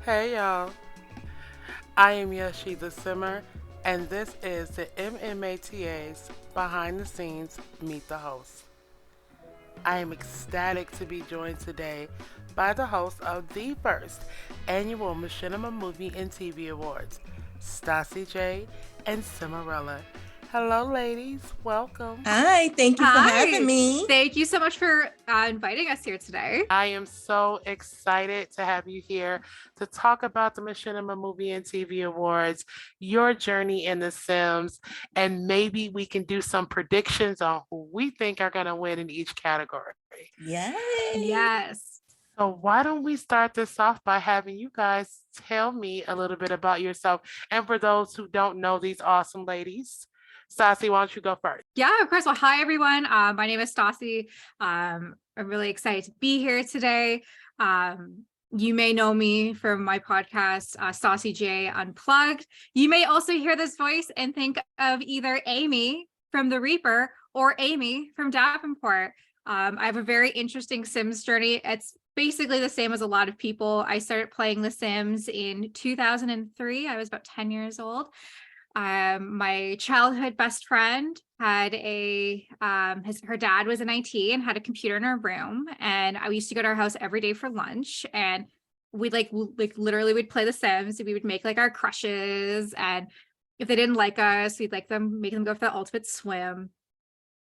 Hey y'all, I am YesShe'sASimmer, and this is the MMATA's Behind the Scenes Meet the Host. I am ecstatic to be joined today by the host of the first annual Machinima Movie and TV Awards, Stassi J and Simeralla. Hello, ladies. Welcome. Hi, thank you for having Hi. me. Thank you so much for inviting us here today. I am so excited to have you here to talk about the Machinima Movie and TV Awards, your journey in The Sims, and maybe we can do some predictions on who we think are going to win in each category. Yay. Yes. So, why don't we start this off by having you guys tell me a little bit about yourself? And for those who don't know these awesome ladies, Stassi, why don't you go first? Yeah, of course. Well, hi, everyone. My name is Stassi. I'm really excited to be here today. You may know me from my podcast, Stassi J Unplugged. You may also hear this voice and think of either Amy from The Reaper or Amy from Davenport. I have a very interesting Sims journey. It's basically the same as a lot of people. I started playing The Sims in 2003. I was about 10 years old. My childhood best friend had her dad was in IT and had a computer in her room, and I used to go to our house every day for lunch, and we'd like literally we'd play The Sims. We would make like our crushes, and if they didn't like us, we'd make them go for the ultimate swim.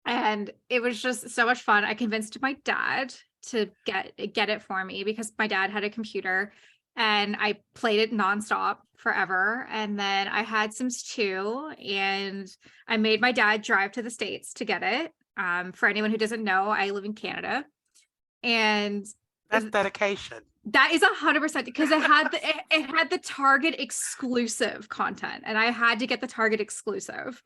And it was just so much fun. I convinced my dad to get it for me because my dad had a computer, and I played it nonstop forever. And then I had Sims 2, and I made my dad drive to the States to get it. For anyone who doesn't know, I live in Canada, and That's dedication. that is 100% because it had the Target exclusive content, and I had to get the Target exclusive.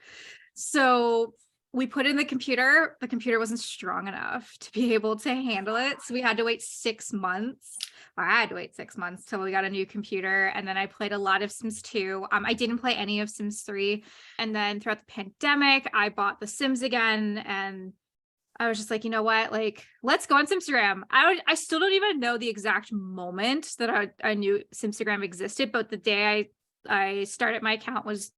So we put in the computer. The computer wasn't strong enough to be able to handle it. So we had to wait 6 months. I had to wait 6 months till we got a new computer. And then I played a lot of Sims 2. I didn't play any of Sims 3. And then throughout the pandemic, I bought The Sims again. And I was just like, you know what? Like, let's go on Simstagram. I still don't even know the exact moment that I knew Simstagram existed. But the day I started my account was,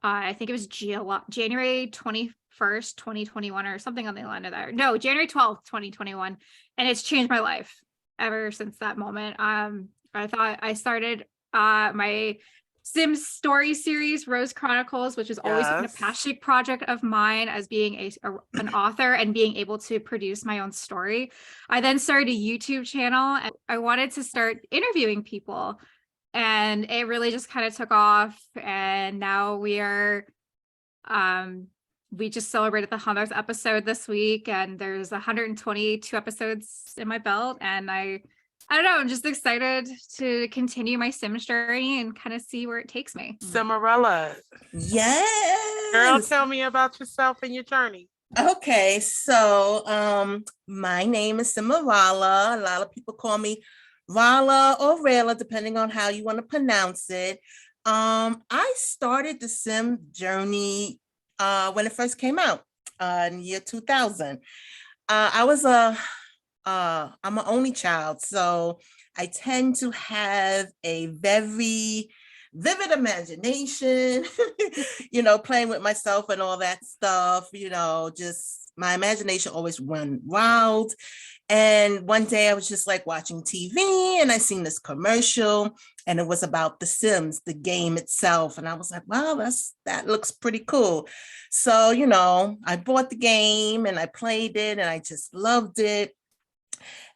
I think it was January 21st, 2021 or something on the line of that. No, January 12th, 2021. And it's changed my life ever since that moment. I started my Sims story series, Rose Chronicles, which has always been a passionate project of mine as being an author and being able to produce my own story. I then started a YouTube channel, and I wanted to start interviewing people. And it really just kind of took off. And now we just celebrated the 100th episode this week, and there's 122 episodes in my belt. And I don't know, I'm just excited to continue my Sims journey and kind of see where it takes me. Simeralla. Yes. Girl, tell me about yourself and your journey. Okay, so my name is Simeralla. A lot of people call me Rala or Rayla, depending on how you want to pronounce it. I started the Sim journey when it first came out in the year 2000. I'm an only child, so I tend to have a very vivid imagination, playing with myself and all that stuff, just my imagination always run wild. And one day I was just like watching TV, and I seen this commercial, and it was about The Sims, the game itself. And I was like, wow, that looks pretty cool. So, I bought the game and I played it, and I just loved it.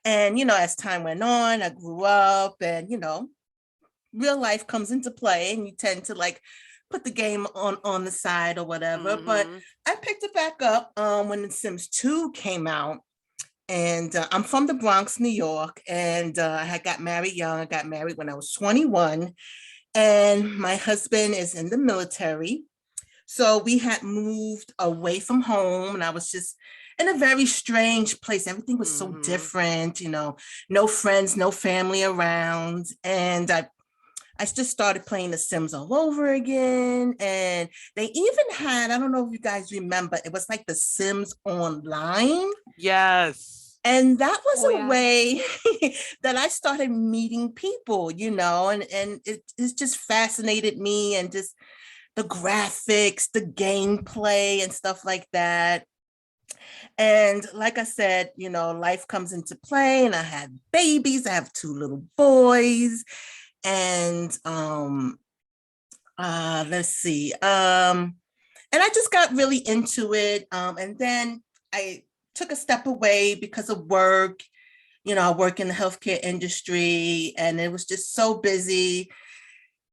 And, as time went on, I grew up, and, real life comes into play, and you tend to like put the game on the side or whatever. But I picked it back up when The Sims 2 came out. And I'm from the Bronx, New York, and I had got married young. I got married when I was 21, and my husband is in the military. So we had moved away from home, and I was just in a very strange place. Everything was so different, no friends, no family around. And I just started playing The Sims all over again. And they even had, I don't know if you guys remember, it was like The Sims Online. Yes. And that was Oh a yeah. way that I started meeting people, and it just fascinated me, and just the graphics, the gameplay and stuff like that. And like I said, life comes into play, and I had babies. I have two little boys. And let's see. And I just got really into it. And then I took a step away because of work. I work in the healthcare industry, and it was just so busy.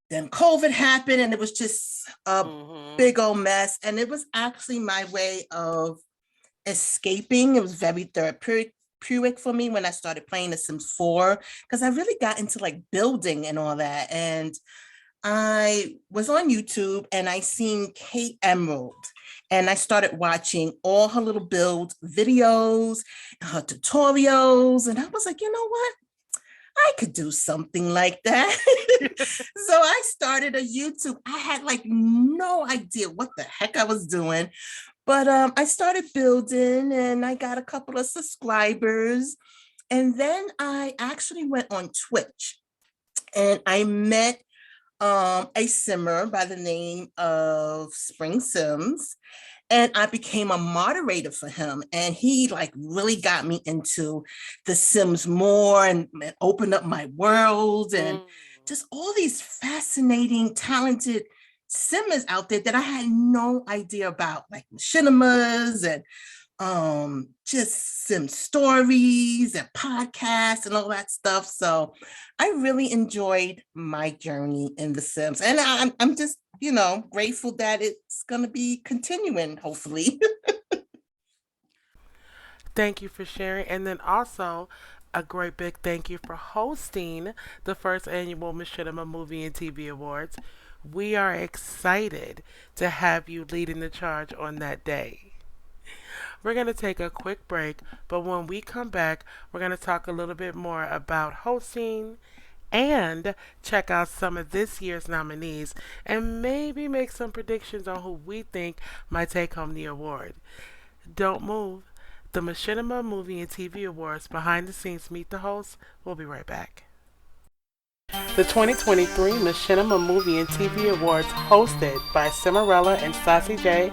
Then COVID happened, and it was just a big old mess. And it was actually my way of escaping. It was very therapeutic for me when I started playing The Sims 4, because I really got into like building and all that. And I was on YouTube, and I seen Kate Emerald, and I started watching all her little build videos, her tutorials. And I was like, you know what? I could do something like that. So I started a YouTube. I had like no idea what the heck I was doing, but I started building, and I got a couple of subscribers. And then I actually went on Twitch, and I met a simmer by the name of Spring Sims, and I became a moderator for him. And he like really got me into The Sims more, and opened up my world, and just all these fascinating, talented simmers out there that I had no idea about, like machinimas, and just sim stories and podcasts and all that stuff. So I really enjoyed my journey in The Sims, and I'm just grateful that it's going to be continuing, hopefully. Thank you for sharing. And then also, a great big thank you for hosting the first annual Machinima Movie and TV Awards. We are excited to have you leading the charge on that day. We're going to take a quick break, but when we come back, we're going to talk a little bit more about hosting and check out some of this year's nominees and maybe make some predictions on who we think might take home the award. Don't move. The Machinima Movie and TV Awards behind the scenes meet the hosts. We'll be right back. The 2023 Machinima Movie and TV Awards, hosted by Simeralla and Stassi J,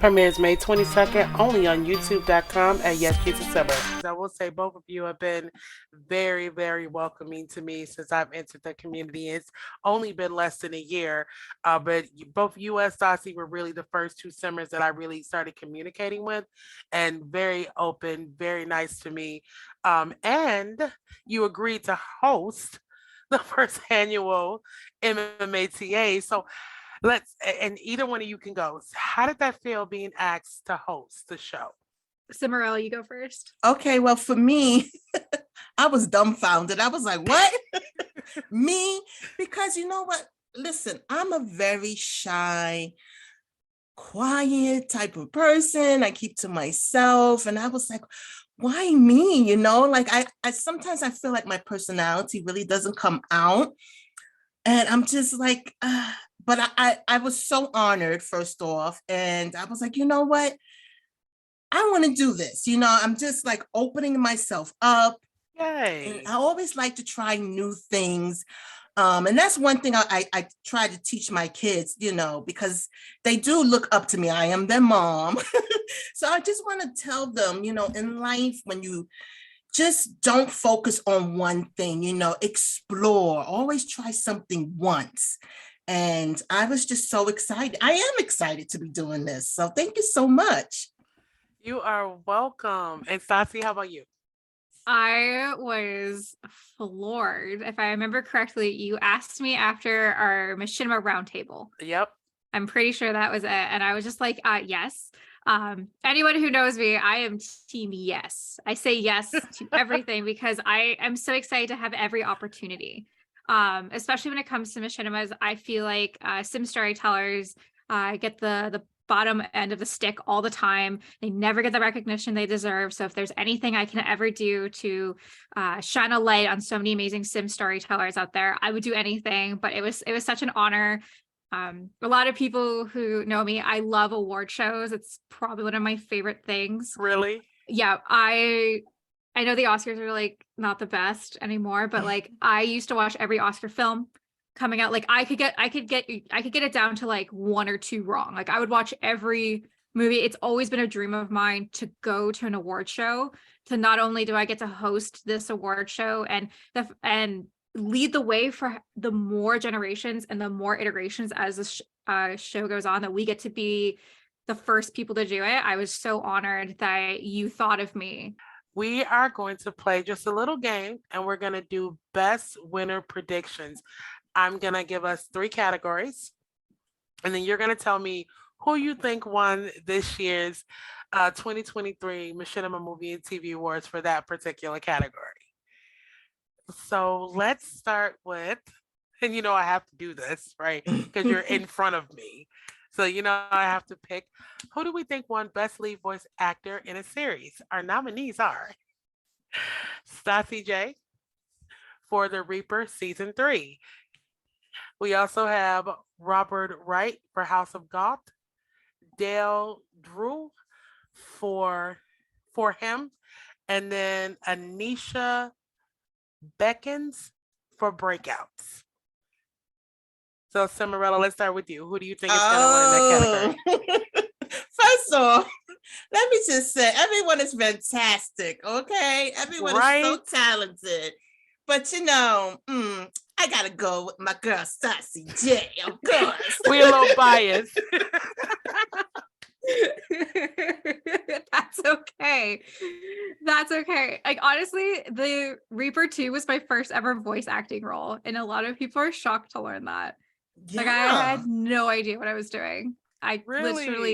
premieres May 22nd only on youtube.com at YesShe'sASimmer. I will say both of you have been very, very welcoming to me since I've entered the community. It's only been less than a year, but both you and Stassi were really the first two simmers that I really started communicating with, and very open, very nice to me. And you agreed to host the first annual MMATA. So and either one of you can go. How did that feel being asked to host the show? Simeralla, you go first. Okay, well, for me, I was dumbfounded. I was like, what? Me? Because you know what? Listen, I'm a very shy, quiet type of person. I keep to myself. And I was like, why me? Like I sometimes I feel like my personality really doesn't come out. And I'm just like, but I was so honored, first off. And I was like, you know what? I want to do this. I'm just like opening myself up. Yay. And I always like to try new things. And that's one thing I try to teach my kids, because they do look up to me. I am their mom. So I just want to tell them, in life, when you just don't focus on one thing, explore, always try something once. And I was just so excited. I am excited to be doing this. So thank you so much. You are welcome. And Stassi, how about you? I was floored. If I remember correctly, you asked me after our Machinima roundtable. Yep. I'm pretty sure that was it. And I was just like, yes. Anyone who knows me, I am team yes. I say yes to everything because I am so excited to have every opportunity. Especially when it comes to machinimas, I feel like sim storytellers get the bottom end of the stick all the time. They never get the recognition they deserve. So if there's anything I can ever do to shine a light on so many amazing sim storytellers out there, I would do anything. But it was such an honor. A lot of people who know me, I love award shows. It's probably one of my favorite things. Really? Yeah, I I know the Oscars are like not the best anymore, but like I used to watch every Oscar film coming out. Like I could get it down to like one or two wrong. Like I would watch every movie. It's always been a dream of mine to go to an award show, to not only do I get to host this award show and lead the way for the more generations and the more iterations as the show goes on, that we get to be the first people to do it. I was so honored that you thought of me. We are going to play just a little game and we're going to do best winner predictions. I'm going to give us 3 categories and then you're going to tell me who you think won this year's 2023 Machinima Movie and TV Awards for that particular category. So let's start with, and I have to do this, right? Because you're in front of me. So, I have to pick, who do we think won Best Lead Voice Actor in a Series? Our nominees are Stassi J for The Reaper Season 3. We also have Robert Wright for House of Goth, Dale Drew for him, and then Anisha Beckons for Breakouts. So, Simeralla, let's start with you. Who do you think is going to win in that category? First off, let me just say, everyone is fantastic, okay? Everyone is so talented. But, I got to go with my girl, Stassi J, of course. We're a little biased. That's okay. That's okay. Like, honestly, The Reaper 2 was my first ever voice acting role, and a lot of people are shocked to learn that. Yeah. Like, I had no idea what I was doing. I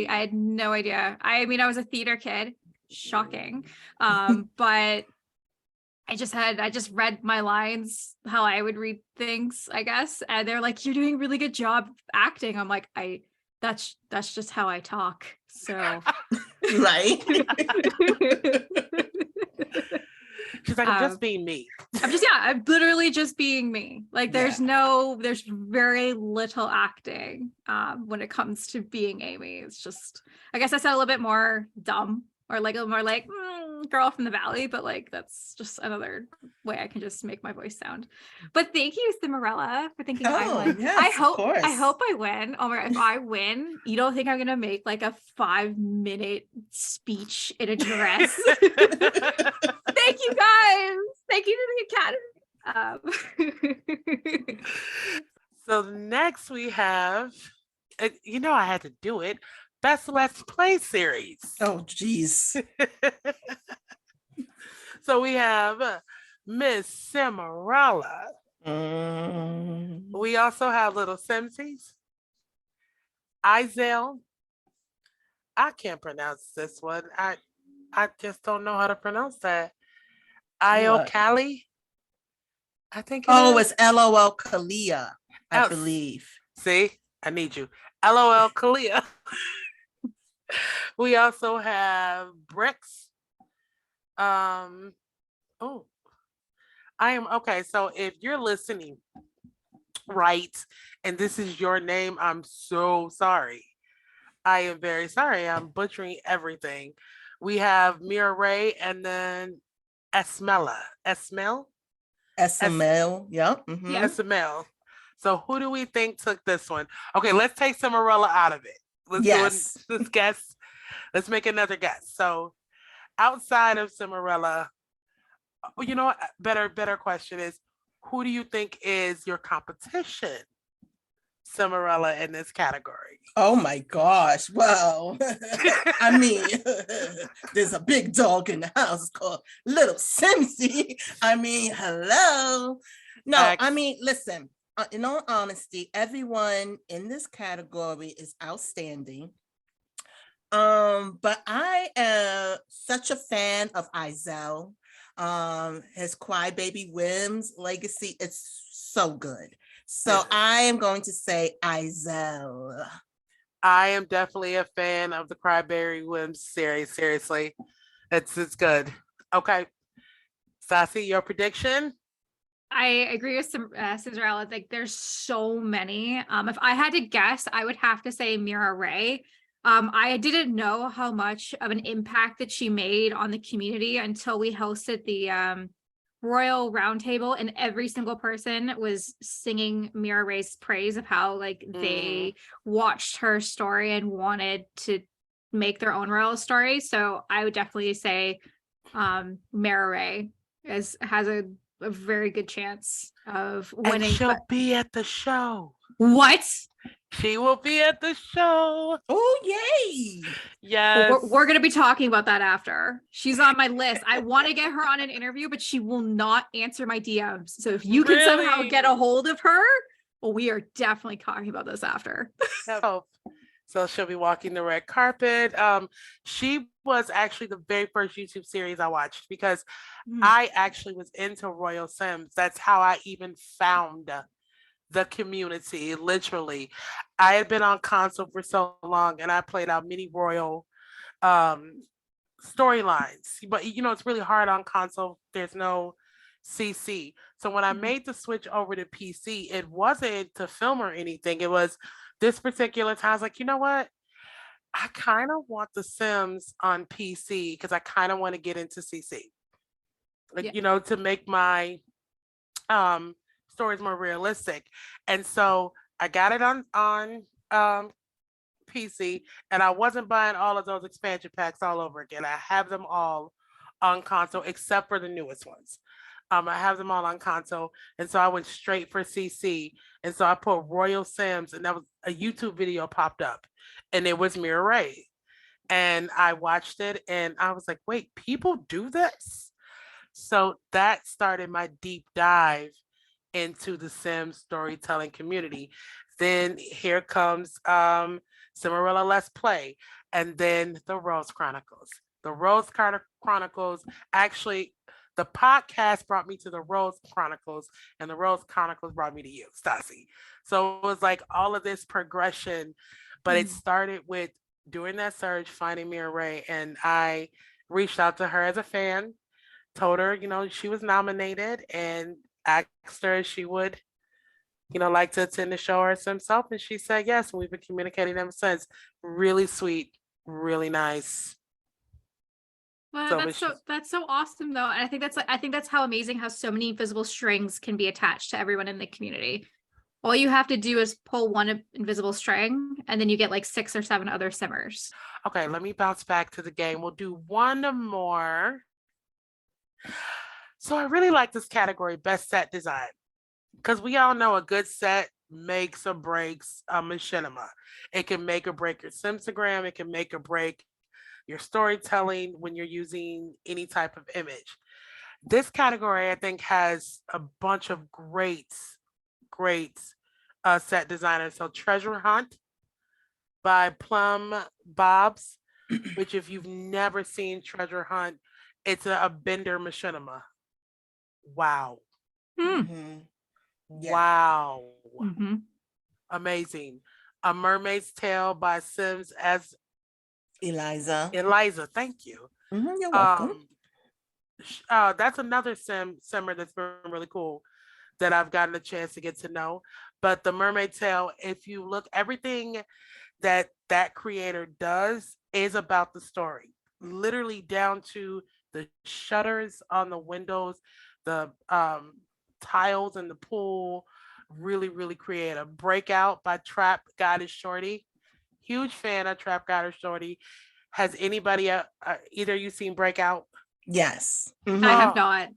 had no idea. I mean, I was a theater kid, shocking. But I just read my lines how I would read things, I guess. And they're like, "You're doing a really good job acting." I'm like, that's just how I talk. So right. She's like, I'm just being me. I'm literally just being me. Like there's very little acting when it comes to being Amy. It's just, I guess I sound a little bit more dumb or like a little more like girl from the valley, but like that's just another way I can just make my voice sound. But thank you, Simeralla, for thinking I won. Yes, I hope I win. Oh my god, if I win, you don't think I'm gonna make like a 5-minute speech in a dress? Thank you guys. Thank you to the Academy. So next we have, I had to do it, Best Let's Play Series. Oh, geez. So we have Miss Simeralla. We also have Little Simsies, Izel. I can't pronounce this one. I just don't know how to pronounce that. Io Cali. I think it's LOL Kalia, I believe. See, I need you. LOL Kalia. We also have Bricks. I am okay. So if you're listening, right, and this is your name, I'm so sorry. I am very sorry. I'm butchering everything. We have Mira Ray and then Esmel. SML. Yeah. Mm-hmm. Yeah, SML. So who do we think took this one? Okay, let's take Simeralla out of it. Let's guess. Let's make another guess. So outside of Simeralla, better question is, who do you think is your competition, Simeralla, in this category? Oh my gosh. Well, I mean, there's a big dog in the house called Little Simsy. I mean, hello. No, I mean, listen, in all honesty, everyone in this category is outstanding. But I am such a fan of Izel. His Crybaby Whims legacy is so good. So I am going to say Izel. I am definitely a fan of the Crybaby Whims series. Seriously, it's good. Okay, Stassi, your prediction? I agree with Simeralla. Like, there's so many. If I had to guess, I would have to say Mira Ray. I didn't know how much of an impact that she made on the community until we hosted the Royal Roundtable, and every single person was singing Mira Ray's praise of how like they watched her story and wanted to make their own royal story. So I would definitely say Mira Ray has a very good chance of winning. And she'll be at the show. What? She will be at the show. Oh, yay. Yes. We're going to be talking about that after. She's on my list. I want to get her on an interview, but she will not answer my DMs. So if you can somehow get a hold of her, well, we are definitely talking about this after. So she'll be walking the red carpet. She was actually the very first YouTube series I watched because I actually was into Royal Sims. That's how I even found the community. Literally, I had been on console for so long and I played out many royal storylines, but it's really hard on console. There's no CC. So when I made the switch over to PC, it wasn't to film or anything. It was this particular time. I was like, you know what, I kind of want the Sims on PC because I kind of want to get into CC, like to make my stories more realistic. And so I got it on PC, and I wasn't buying all of those expansion packs all over again. I have them all on console except for the newest ones. I have them all on console, and so I went straight for CC. And so I put Royal Sims, and that was a YouTube video popped up, and it was Mira Ray. And I watched it, and I was like, wait, people do this? So that started my deep dive into the Sims storytelling community. Then here comes Simeralla Let's Play, and then the Rose Chronicles. The Rose Chronicles, actually, the podcast brought me to the Rose Chronicles, and the Rose Chronicles brought me to you, Stassi. So it was like all of this progression, but it started with doing that search, finding Mira Ray, and I reached out to her as a fan, told her, she was nominated, and asked her if she would, like to attend the show herself, and she said yes, and we've been communicating ever since. Really sweet, really nice. Well, that's so awesome though. And I think that's how amazing how so many invisible strings can be attached to everyone in the community. All you have to do is pull one invisible string, and then you get like 6 or 7 other simmers. Okay, let me bounce back to the game. We'll do one more. So I really like this category, best set design, because we all know a good set makes or breaks a machinima. It can make or break your Simstagram. It can make or break your storytelling when you're using any type of image. This category, I think, has a bunch of great set designers. So Treasure Hunt by Plum Bobs, which if you've never seen Treasure Hunt, it's a bender machinima. Wow. Yeah. Wow. Amazing. A Mermaid's Tale by Sims as Eliza, thank you. You're welcome. That's another simmer that's been really cool that I've gotten a chance to get to know. But the Mermaid Tale, if you look, everything that creator does is about the story, literally down to the shutters on the windows, the tiles in the pool. Really creative. Breakout by Trap Goddess Shorty. Huge fan of Trap Goddess Shorty. Has anybody either you seen Breakout? Yes. I have not.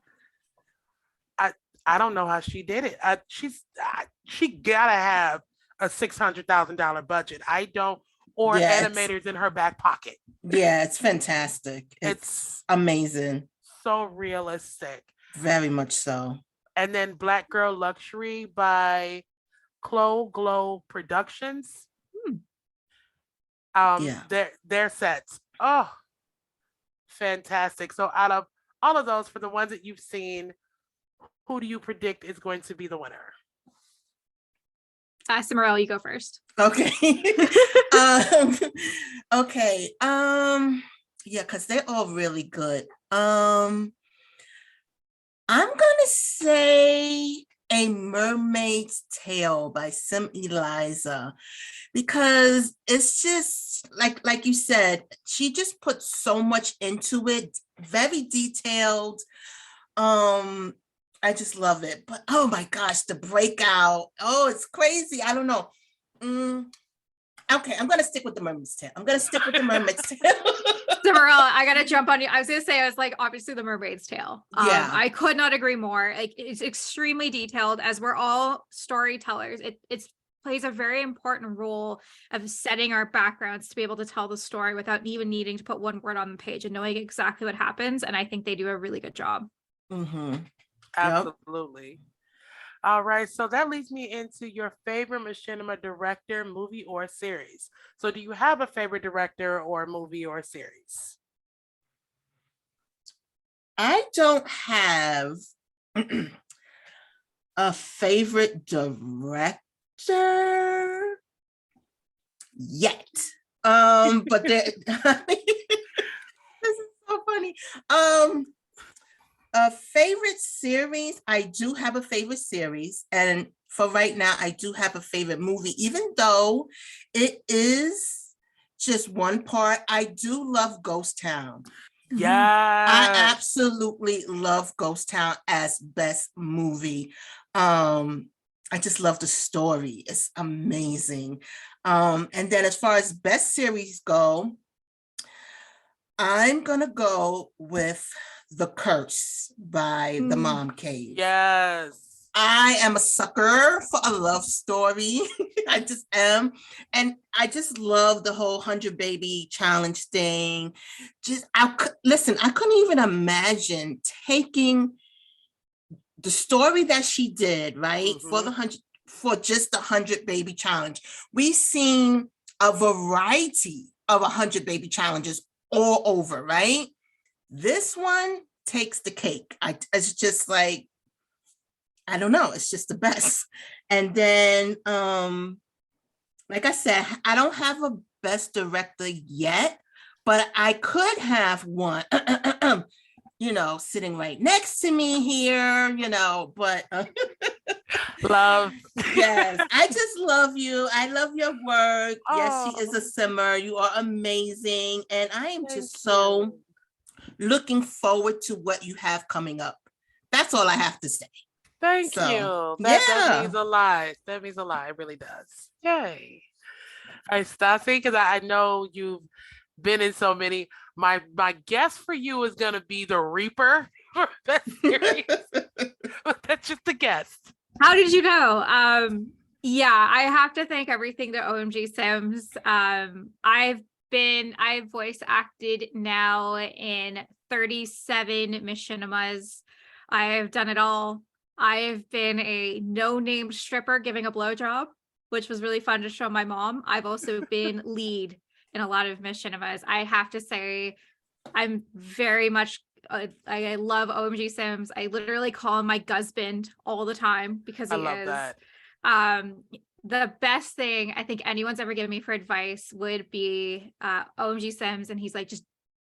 I don't know how she did it. She gotta have a $600,000 budget. I don't, or animators in her back pocket. Yeah, it's fantastic. It's amazing. So realistic. Very much so. And then Black Girl Luxury by Clo Glow Productions. Their sets. Oh, fantastic. So out of all of those, for the ones that you've seen, who do you predict is going to be the winner? Simeralla, you go first. Okay. Okay. Yeah, because they're all really good. I'm gonna say A Mermaid's Tale by Sim Eliza, because it's just like you said, she just put so much into it, very detailed. I just love it. But oh my gosh, the breakout. Oh, it's crazy. I don't know. Okay, I'm gonna stick with the Mermaid's Tale. Simeralla, I gotta jump on you. I was gonna say, I was like, obviously the Mermaid's Tale. Yeah. I could not agree more. Like, it's extremely detailed. As we're all storytellers, it plays a very important role of setting our backgrounds to be able to tell the story without even needing to put one word on the page and knowing exactly what happens. And I think they do a really good job. Mm-hmm. Absolutely. Yep. All right, so that leads me into your favorite Machinima director, movie, or series. So do you have a favorite director or movie or series? I don't have a favorite director yet. But this is so funny. A favorite series, I do have a favorite series, and for right now, I do have a favorite movie, even though it is just one part. I do love Ghost Town. Yeah, I absolutely love Ghost Town as best movie. I just love the story. It's amazing. And then as far as best series go, I'm gonna go with The Curse by the Mom Cave. Yes. I am a sucker for a love story. I just am. And I just love the whole 100 baby challenge thing. Listen, I couldn't even imagine taking the story that she did, right? For just the 100 baby challenge. We've seen a variety of 100 baby challenges all over, right? This one takes the cake. It's just like, I don't know, it's just the best. And then, like I said, I don't have a best director yet, but I could have one, sitting right next to me here, but love. Yes, I just love you. I love your work. Yes, she is a simmer. You are amazing. And I am just so looking forward to what you have coming up. That's all I have to say. Thank you. That means a lot. That means a lot. It really does. Yay. All right, Stassi, because I know you've been in so many. My guess for you is going to be the Reaper for that series. That's just a guess. How did you know? Yeah, I have to thank everything to OMG Sims. I've voice acted now in 37 Machinimas. I've done it all. I've been a no-name stripper giving a blowjob, which was really fun to show my mom. I've also been lead in a lot of Machinimas. I have to say, I'm very much, I love OMG Sims. I literally call him my Gusband all the time because he is. That. The best thing I think anyone's ever given me for advice would be OMG Sims, and he's like,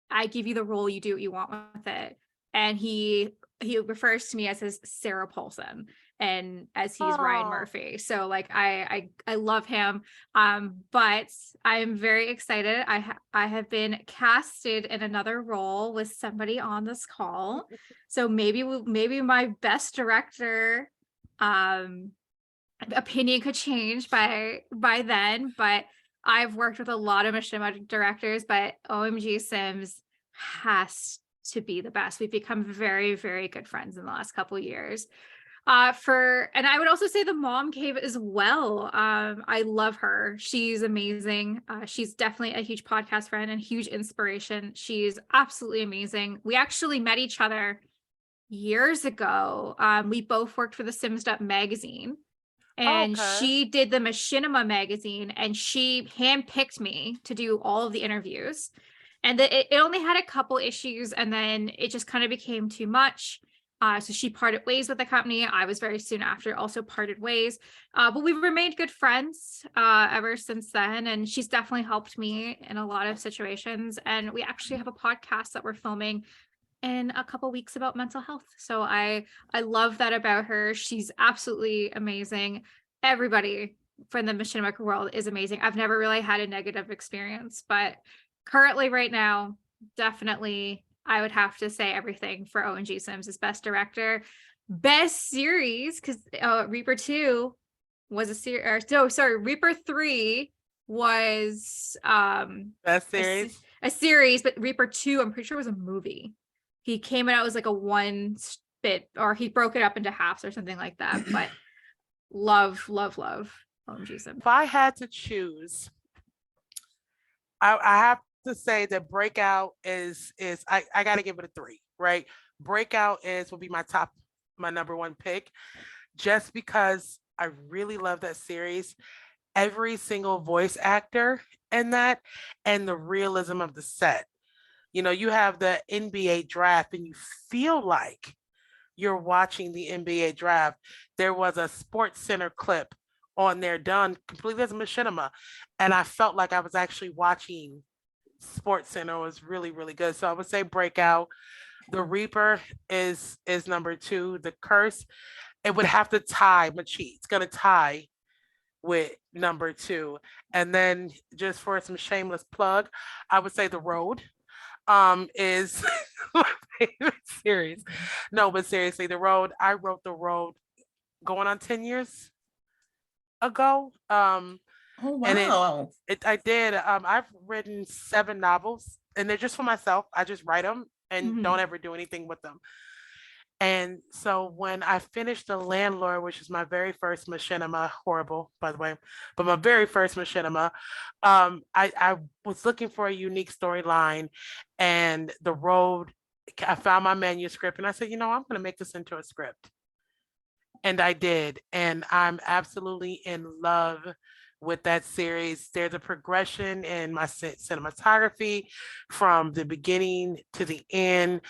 I give you the role, you do what you want with it. And he refers to me as his Sarah Paulson and as he's Ryan Murphy. So like I love him. But I'm very excited. I have been casted in another role with somebody on this call. So maybe my best director opinion could change by then, but I've worked with a lot of Machinima directors, but OMG Sims has to be the best. We've become very, very good friends in the last couple of years. And I would also say the Mom Cave as well. I love her. She's amazing. She's definitely a huge podcast friend and huge inspiration. She's absolutely amazing. We actually met each other years ago. We both worked for the Sims magazine. And she did the Machinima magazine, and she handpicked me to do all of the interviews. And it only had a couple issues, and then it just kind of became too much. So she parted ways with the company. I was very soon after also parted ways. But we've remained good friends ever since then. And she's definitely helped me in a lot of situations. And we actually have a podcast that we're filming in a couple weeks about mental health. So I love that about her. She's absolutely amazing. Everybody from the Machinima world is amazing. I've never really had a negative experience, but currently right now, definitely I would have to say everything for ONG Sims is best director, best series, because Reaper 2 was a series, no, sorry, Reaper 3 was Best series. a series, but Reaper 2, I'm pretty sure was a movie. He came out as like a one bit, or he broke it up into halves or something like that. But love OMG Sims. If I had to choose, I have to say that Breakout is I got to give it a 3, right? Breakout will be my number one pick, just because I really love that series. Every single voice actor in that, and the realism of the set. You have the NBA draft and you feel like you're watching the NBA draft. There was a Sports Center clip on there done completely as a machinima, and I felt like I was actually watching Sports Center. It was really, really good. So I would say Breakout. The Reaper is number 2. The Curse, it would have to tie Machi. It's gonna tie with number 2. And then just for some shameless plug, I would say The Road is my favorite series. No, but seriously, The Road, I wrote The Road going on 10 years ago. Oh, And wow. I did. I've written 7 novels, and they're just for myself. I just write them and don't ever do anything with them. And so when I finished The Landlord, which is my very first machinima, horrible, by the way, but my very first machinima, I was looking for a unique storyline, and The Road, I found my manuscript and I said, I'm going to make this into a script. And I did. And I'm absolutely in love with that series. There's a progression in my cinematography from the beginning to the end,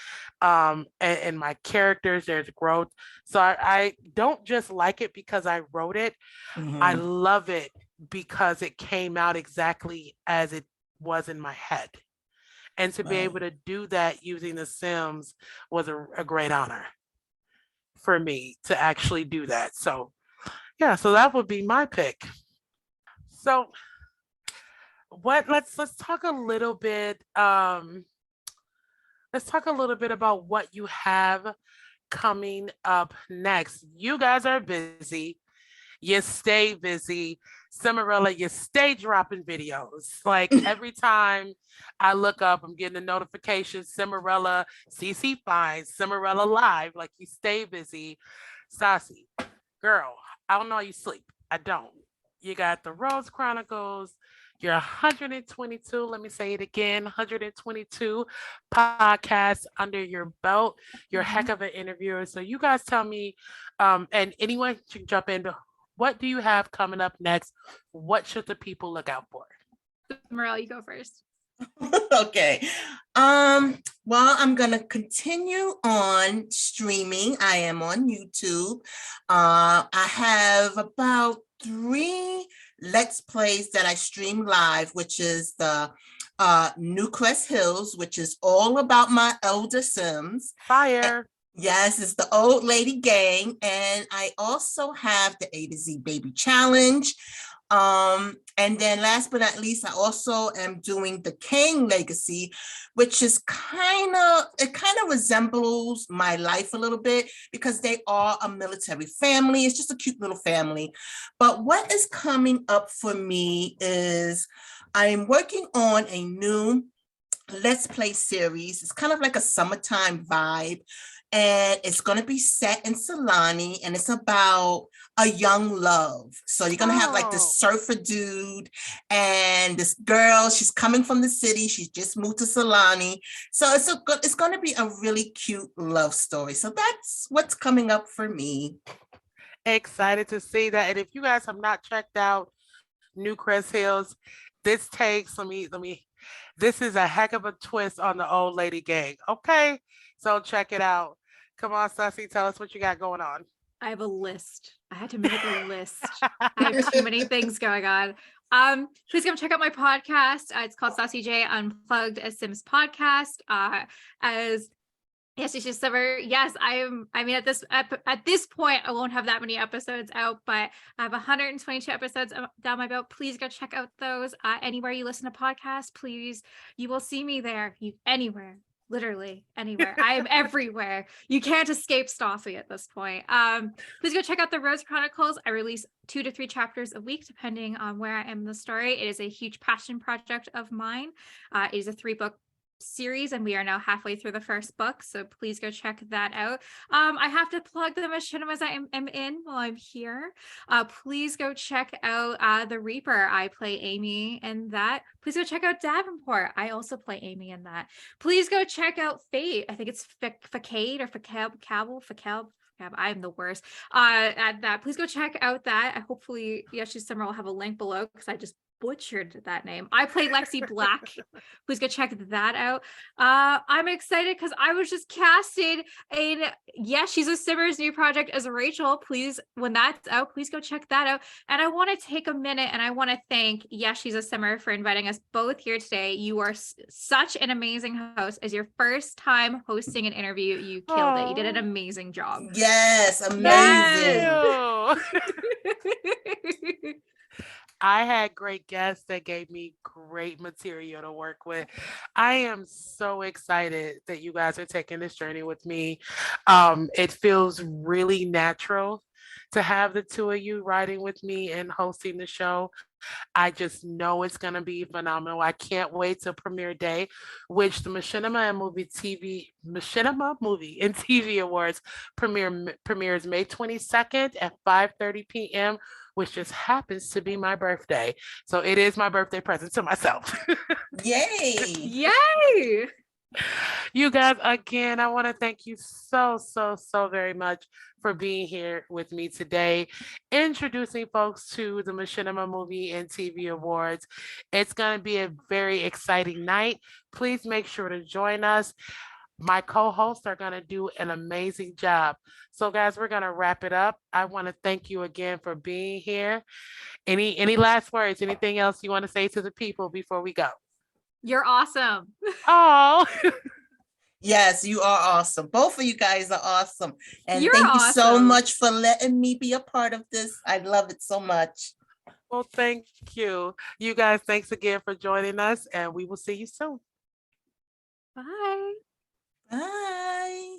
and my characters. There's growth. So I don't just like it because I wrote it. I love it because it came out exactly as it was in my head. And to be able to do that using The Sims was a great honor for me to actually do that. So yeah, so that would be my pick. So let's talk a little bit about what you have coming up next. You guys are busy. You stay busy. Simeralla, you stay dropping videos. Like every time I look up, I'm getting a notification, Simeralla, CC Finds, Simeralla Live. Like you stay busy. Stassi, girl, I don't know how you sleep. I don't. You got the Rose Chronicles. You're 122. Let me say it again, 122 podcasts under your belt. You're a heck of an interviewer. So you guys tell me, and anyone can jump in. What do you have coming up next? What should the people look out for? Morel, you go first. Okay. Well, I'm gonna continue on streaming. I am on YouTube. I have about 3 Let's Plays that I stream live, which is the Newcrest Hills, which is all about my elder Sims. Fire. Yes, it's the old lady gang. And I also have the A to Z Baby Challenge. And then last but not least, I also am doing the Kang Legacy, which is kind of resembles my life a little bit because they are a military family. It's just a cute little family. But what is coming up for me is I'm working on a new Let's Play series. It's kind of like a summertime vibe. And it's going to be set in Solani, and it's about a young love. So you're going to have like this surfer dude and this girl. She's coming from the city. She's just moved to Solani. So it's going to be a really cute love story. So that's what's coming up for me. Excited to see that. And if you guys have not checked out Newcrest Hills, this is a heck of a twist on the old lady gang. Okay, so check it out. Come on, Stassi, tell us what you got going on. I have a list. I had to make a list. I have too many things going on. Please come check out my podcast. It's called Stassi J Unplugged, a Sims podcast. As Yes, it's just summer. Yes, I am. I mean, at this point, I won't have that many episodes out, but I have 122 episodes down my belt. Please go check out those. Anywhere you listen to podcasts, please, you will see me there. You anywhere, literally anywhere. I am everywhere. You can't escape Stassi at this point. Please go check out the Rose Chronicles. I release 2 to 3 chapters a week, depending on where I am in the story. It is a huge passion project of mine. It is a 3-book series, and we are now halfway through the first book, so please go check that out. I have to plug the Machinimas I am in while I'm here. Please go check out The Reaper. I play Amy in that. Please go check out Davenport. I also play Amy in that. Please go check out Fate. I think it's Facade or Facab. I'm the worst at that. Please go check out that. I hopefully YesShe'sASimmer will have a link below, because I just butchered that name. I play Lexi Black. Please go check that out. I'm excited because I was just casted in YesShe'sASimmer's new project as Rachel. Please, when that's out, please go check that out. And I want to take a minute and I want to thank YesShe'sASimmer for inviting us both here today. You are such an amazing host. As your first time hosting an interview, you killed it. You did an amazing job. Yes, amazing. Thank you. I had great guests that gave me great material to work with. I am so excited that you guys are taking this journey with me. It feels really natural to have the two of you riding with me and hosting the show. I just know it's going to be phenomenal. I can't wait till premiere day, which the Machinima Movie and TV Awards premieres May 22nd at 5:30 p.m., which just happens to be my birthday. So it is my birthday present to myself. Yay. Yay. You guys, again, I want to thank you so very much for being here with me today, introducing folks to the Machinima Movie and TV Awards. It's going to be a very exciting night. Please make sure to join us. My co-hosts are going to do an amazing job. So guys, we're going to wrap it up. I want to thank you again for being here. Any last words, anything else you want to say to the people before we go? You're awesome. Oh, Yes, you are awesome. Both of you guys are awesome. And You're thank you so awesome. much for letting me be a part of this. I love it so much. well, thank you. You guys, thanks again for joining us, and we will see you soon. Bye. Bye.